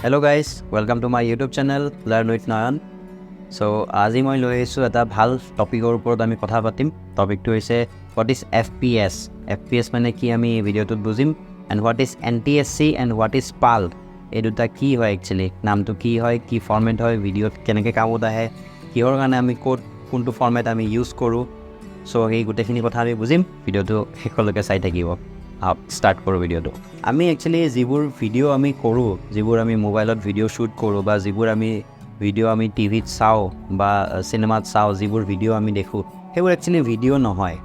Hello guys, welcome to my YouTube channel Learn with Nayan. So আজি মই লৈ আহিছোঁ এটা ভাল টপিকৰ ওপৰত আমি কথা পাতিম. টপিকটো হৈছে what is FPS. FPS মানে কি আমি ভিডিঅ'টোত বুজিম, and what is NTSC and what is PAL. এই দুটা কি হয় একচুৱেলি, নামটো কি হয়, কি ফৰ্মেট হয়, ভিডিঅ'ত কেনেকৈ কামত আহে, কিহৰ কাৰণে আমি কোনটো ফৰ্মেট আমি ইউজ কৰোঁ. চ' সেই গোটেইখিনি কথা আমি বুজিম. ভিডিঅ'টো শেষলৈকে চাই থাকিব. ষ্টাৰ্ট কৰোঁ ভিডিঅ'টো. আমি একচুৱেলি যিবোৰ ভিডিঅ' আমি কৰোঁ, যিবোৰ আমি মোবাইলত ভিডিঅ' শ্বুট কৰোঁ বা যিবোৰ আমি ভিডিঅ' আমি টিভিত চাওঁ বা চিনেমাত চাওঁ, যিবোৰ ভিডিঅ' আমি দেখোঁ, সেইবোৰ একচুৱেলি ভিডিঅ' নহয়.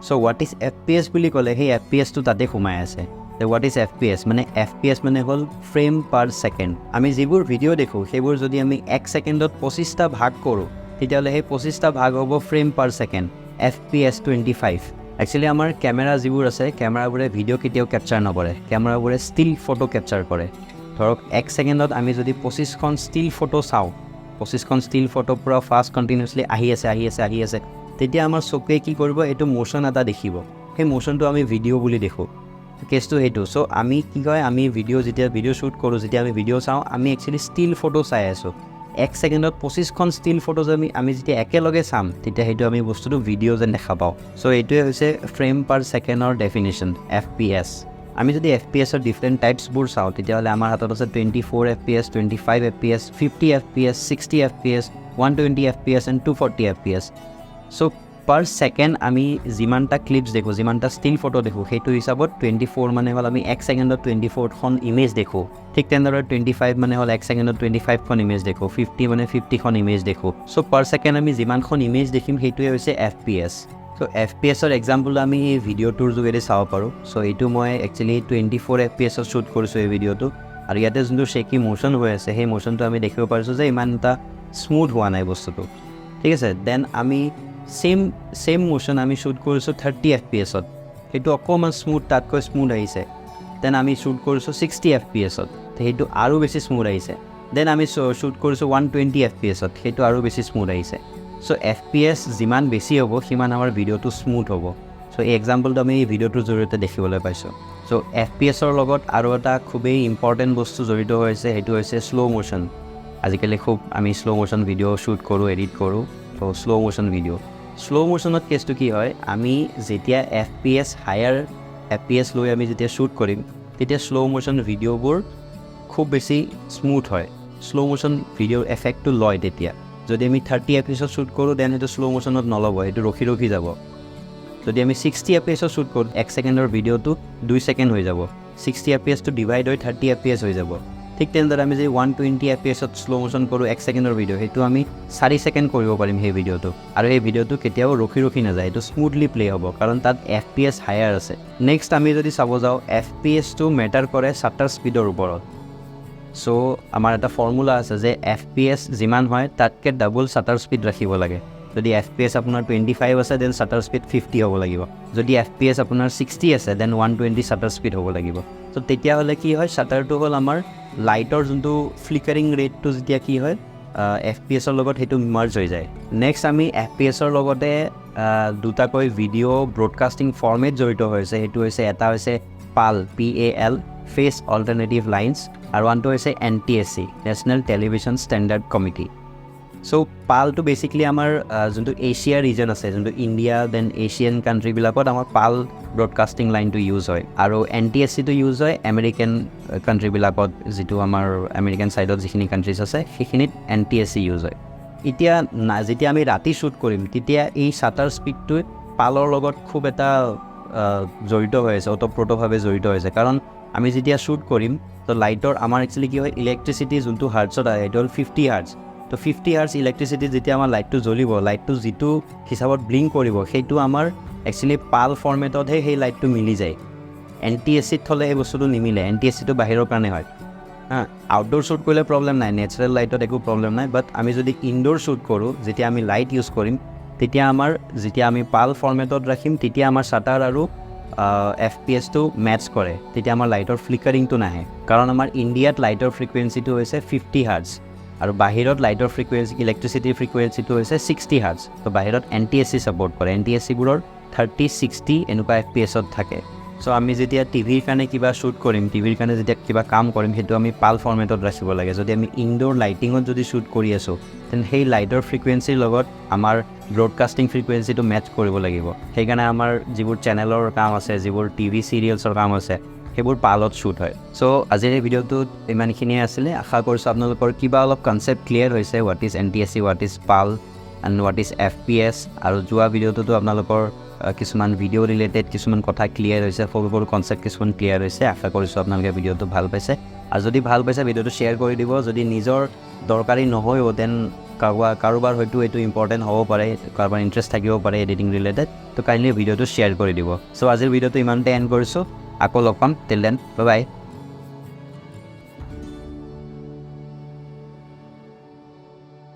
চ' হোৱাট ইজ FPS বুলি ক'লে সেই FPSটো তাতে সোমাই আছে. হোৱাট ইজ FPS মানে FPS মানে হ'ল ফ্ৰেম পাৰ ছেকেণ্ড. আমি যিবোৰ ভিডিঅ' দেখোঁ সেইবোৰ যদি আমি 1 ছেকেণ্ডত 25টা ভাগ কৰোঁ, তেতিয়াহ'লে সেই 25টা ভাগ হ'ব frame per second, FPS 25. Actually আমাৰ কেমেৰা যিবোৰ আছে, কেমেৰাবোৰে ভিডিঅ' কেতিয়াও কেপচাৰ নকৰে, কেমেৰাবোৰে ষ্টিল ফটো কেপচাৰ কৰে. ধৰক 1 ছেকেণ্ডত আমি যদি 25খন ষ্টিল ফটো চাওঁ, 25খন ষ্টিল ফটো পূৰা ফাষ্ট কণ্টিনিউছলি আহি আছে, তেতিয়া আমাৰ চকুৱে কি কৰিব, এইটো মোশ্যন এটা দেখিব. সেই মোশ্যনটো আমি ভিডিঅ' বুলি দেখোঁ. কেছটো সেইটো. চ' আমি কি কয়, আমি যেতিয়া ভিডিঅ' শ্বুট কৰোঁ, যেতিয়া আমি ভিডিঅ' চাওঁ, আমি একচুৱেলি ষ্টিল ফটো চাই আছোঁ. 1 ছেকেণ্ডত 25খন ষ্টিল ফটোজ আমি যেতিয়া একেলগে চাম, তেতিয়া সেইটো আমি বস্তুটো ভিডিঅ' যেন দেখা পাওঁ. চ' এইটোৱে হৈছে ফ্ৰেম পাৰ ছেকেণ্ডৰ ডেফিনেশ্যন FPS. আমি যদি FPSৰ ডিফাৰেণ্ট টাইপছবোৰ চাওঁ, তেতিয়াহ'লে আমাৰ হাতত আছে 24 FPS, 25 FPS, 50 FPS, 60 FPS, 120 FPS and 240 FPS. So' per second আমি যিমানটা ক্লিপছ দেখোঁ, যিমানটা ষ্টিল ফটো দেখোঁ, সেইটো হিচাপত 24 মানে হ'ল আমি 1 ছেকেণ্ডত 24খন ইমেজ দেখোঁ. ঠিক তেনেদৰে 25 মানে হ'ল 1 ছেকেণ্ডত 25খন ইমেজ দেখোঁ, 50 মানে 50খন ইমেজ দেখোঁ. চ' পাৰ ছেকেণ্ড আমি যিমানখন ইমেজ দেখিম, সেইটোৱে হৈছে FPS. চ' FPSৰ এক্সাম্পল আমি এই ভিডিঅ'টোৰ যোগেদি চাব পাৰোঁ. চ' এইটো মই একচুৱেলি 24 FPSত শ্বুট কৰিছোঁ এই ভিডিঅ'টো, আৰু ইয়াতে যোনটো শ্বেকি মোশ্যন হৈ আছে, সেই মোশ্যনটো আমি দেখিব পাৰিছোঁ যে ইমান এটা স্মুথ হোৱা নাই বস্তুটো. ঠিক আছে. দেন আমি ছেম মোশ্যন আমি শ্বুট কৰিছোঁ 30 FPSত, সেইটো অকণমান স্মুথ, তাতকৈ স্মুথ আহিছে. দেন আমি শ্বুট কৰিছোঁ 60 FPSত, সেইটো আৰু বেছি স্মুথ আহিছে. দেন আমি শ্বুট কৰিছোঁ 120 FPSত, সেইটো আৰু বেছি স্মুথ আহিছে. চ' FPS যিমান বেছি হ'ব, সিমান আমাৰ ভিডিঅ'টো স্মুথ হ'ব. চ' এই এক্সাম্পলটো আমি এই ভিডিঅ'টোৰ জৰিয়তে দেখিবলৈ পাইছোঁ. চ' FPSৰ লগত আৰু এটা খুবেই ইম্পৰ্টেণ্ট বস্তু জড়িত হৈছে, সেইটো হৈছে শ্ল' মোশ্যন. আজিকালি খুব আমি শ্ল' মোশ্যন ভিডিঅ' শ্বুট কৰোঁ, এডিট কৰোঁ. ত' শ্ল' মোশ্যন ভিডিঅ', শ্ল' মোশ্যনত কেছটো কি হয়, আমি যেতিয়া FPS হায়াৰ FPS লৈ আমি যেতিয়া শ্বুট কৰিম, তেতিয়া শ্ল' মোশ্যন ভিডিঅ'বোৰ খুব বেছি স্মুথ হয়. শ্ল' মোশ্যন ভিডিঅ'ৰ এফেক্টটো লয় তেতিয়া. যদি আমি 30 FPSত শ্বুট কৰোঁ, দেন সেইটো শ্ল' মোশ্যনত নল'ব, সেইটো ৰখি যাব. যদি আমি 60 FPSত শ্বুট কৰোঁ, 1 ছেকেণ্ডৰ ভিডিঅ'টো 2 ছেকেণ্ড হৈ যাব. 60 FPSটো ডিভাইড হৈ 30 FPS হৈ যাব. ঠিক তেনেদৰে আমি যদি 120 FPSত শ্ল' মোশ্যন কৰোঁ 1 ছেকেণ্ডৰ ভিডিঅ', সেইটো আমি 4 ছেকেণ্ড কৰিব পাৰিম সেই ভিডিঅ'টো. আৰু সেই ভিডিঅ'টো কেতিয়াও ৰখি নাযায়, সেইটো স্মুথলি প্লে' হ'ব, কাৰণ তাত FPS হায়াৰ আছে. নেক্সট আমি যদি চাব যাওঁ, FPSটো মেটাৰ কৰে শ্বাটাৰ স্পীডৰ ওপৰত. চ' আমাৰ এটা ফৰ্মুলা আছে যে FPS যিমান হয় তাতকৈ ডাবল শ্বাটাৰ স্পীড ৰাখিব লাগে. যদি FPS আপোনাৰ 25 আছে, দেন শ্বাটাৰ স্পীড 50 হ'ব লাগিব. যদি FPS আপোনাৰ 60 আছে, দেন 120 শ্বাটাৰ স্পীড হ'ব লাগিব. চ' তেতিয়াহ'লে কি হয়, শ্বাটাৰটো হ'ল আমাৰ লাইটৰ যোনটো ফ্লিকাৰিং ৰেটটো যেতিয়া কি হয় FPSৰ লগত সেইটো মাৰ্জ হৈ যায়. নেক্সট আমি FPSৰ লগতে দুটাকৈ ভিডিঅ' ব্ৰডকাষ্টিং ফৰ্মেট জড়িত হৈছে. সেইটো হৈছে, এটা হৈছে PAL, PAL, phase alternative lines, আৰু আনটো হৈছে NTSC, national television standard committee. So' PALটো বেচিকেলি আমাৰ যোনটো এছিয়া ৰিজন আছে, যোনটো ইণ্ডিয়া দেন এছিয়ান কাণ্ট্ৰিবিলাকত আমাৰ PAL ব্ৰডকাষ্টিং লাইনটো ইউজ হয়, আৰু NTSCটো ইউজ হয় আমেৰিকান কাণ্ট্ৰিবিলাকত, যিটো আমাৰ আমেৰিকান ছাইডত যিখিনি কাণ্ট্ৰিজ আছে সেইখিনিত NTSC ইউজ হয়. এতিয়া যেতিয়া আমি ৰাতি শ্বুট কৰিম, তেতিয়া এই শ্বাটাৰ স্পীডটোৱে PALৰ লগত খুব এটা জড়িত হৈ আছে, ওতঃপ্ৰোতভাৱে জড়িত হৈছে. কাৰণ আমি যেতিয়া শ্বুট কৰিম, তো লাইটৰ আমাৰ একচুৱেলি কি হয়, ইলেক্ট্ৰিচিটি যোনটো হাৰ্টছত আহে সেইটো হ'ল 50 হাৰ্টছ. তো 50 হাৰ্টছ ইলেক্ট্ৰিচিটি যেতিয়া আমাৰ লাইটটো জ্বলিব, লাইটটো যিটো হিচাপত ব্লিংক কৰিব, সেইটো আমাৰ একচুৱেলি PAL ফৰ্মেটতহে সেই লাইটটো মিলি যায়. NTSCত থ'লে সেই বস্তুটো নিমিলে. NTSCটো বাহিৰৰ কাৰণে হয়. আউটডোৰ শ্বুট কৰিলে প্ৰব্লেম নাই, নেচাৰেল লাইটত একো প্ৰব্লেম নাই. বাট আমি যদি ইনডোৰ শ্বুট কৰোঁ, যেতিয়া আমি লাইট ইউজ কৰিম, তেতিয়া যেতিয়া আমি PAL ফৰ্মেটত ৰাখিম, তেতিয়া আমাৰ শ্বাটাৰ আৰু FPSটো মেটচ কৰে. তেতিয়া আমাৰ লাইটৰ ফ্লিকাৰিংটো নাহে, কাৰণ আমাৰ ইণ্ডিয়াত লাইটৰ ফ্ৰিকুৱেঞ্চিটো হৈছে 50 হাৰ্টছ, আৰু বাহিৰত লাইটৰ ফ্ৰিকুৱেঞ্চি, ইলেক্ট্ৰিচিটিৰ ফ্ৰিকুৱেঞ্চিটো হৈছে 60 হাৰ্টছ. তো বাহিৰত NTSC ছাপোৰ্ট কৰে. NTSCবোৰৰ 30, 60 এনেকুৱা FPSত থাকে. সো আমি যেতিয়া টিভিৰ কাৰণে কিবা শ্বুট কৰিম, টিভিৰ কাৰণে যেতিয়া কিবা কাম কৰিম, সেইটো আমি পাল ফৰ্মেটত ৰাখিব লাগে। যদি আমি ইনডোৰ লাইটিঙত যদি শ্বুট কৰি আছোঁ, তেন্তে সেই লাইটৰ ফ্ৰিকুৱেঞ্চিৰ লগত আমাৰ ব্ৰডকাষ্টিং ফ্ৰিকুৱেঞ্চিটো মেটচ কৰিব লাগিব। সেইকাৰণে আমাৰ যিবোৰ চেনেলৰ কাম আছে, যিবোৰ টিভি চিৰিয়েলছৰ কাম আছে, সেইবোৰ পালত শ্বুট হয়। চ' আজিৰ এই ভিডিঅ'টোত ইমানখিনিয়ে আছিলে। আশা কৰিছোঁ আপোনালোকৰ কিবা অলপ কনচেপ্ট ক্লিয়াৰ হৈছে, what is NTSC, what is PAL and what is FPS। আৰু যোৱা ভিডিঅ'টোতো আপোনালোকৰ কিছুমান ভিডিঅ' ৰিলেটেড কিছুমান কথা ক্লিয়াৰ হৈছে, সৰু সৰু কনচেপ্ট কিছুমান ক্লিয়াৰ হৈছে। আশা কৰিছোঁ আপোনালোকে ভিডিঅ'টো ভাল পাইছে, আৰু যদি ভাল পাইছে ভিডিঅ'টো শ্বেয়াৰ কৰি দিব। যদি নিজৰ দৰকাৰী নহয়ও, দেন কাৰোবাৰ হয়তো এইটো ইম্পৰ্টেণ্ট হ'ব পাৰে, কাৰোবাৰ ইণ্টাৰেষ্ট থাকিব পাৰে এডিটিং ৰিলেটেড, তো কাইণ্ডলি ভিডিঅ'টো শ্বেয়াৰ কৰি দিব। চ' আজিৰ ভিডিঅ'টো ইমানতে এণ্ড কৰিছোঁ। আকৌ লগ পাম, টিল দেন বাই বাই।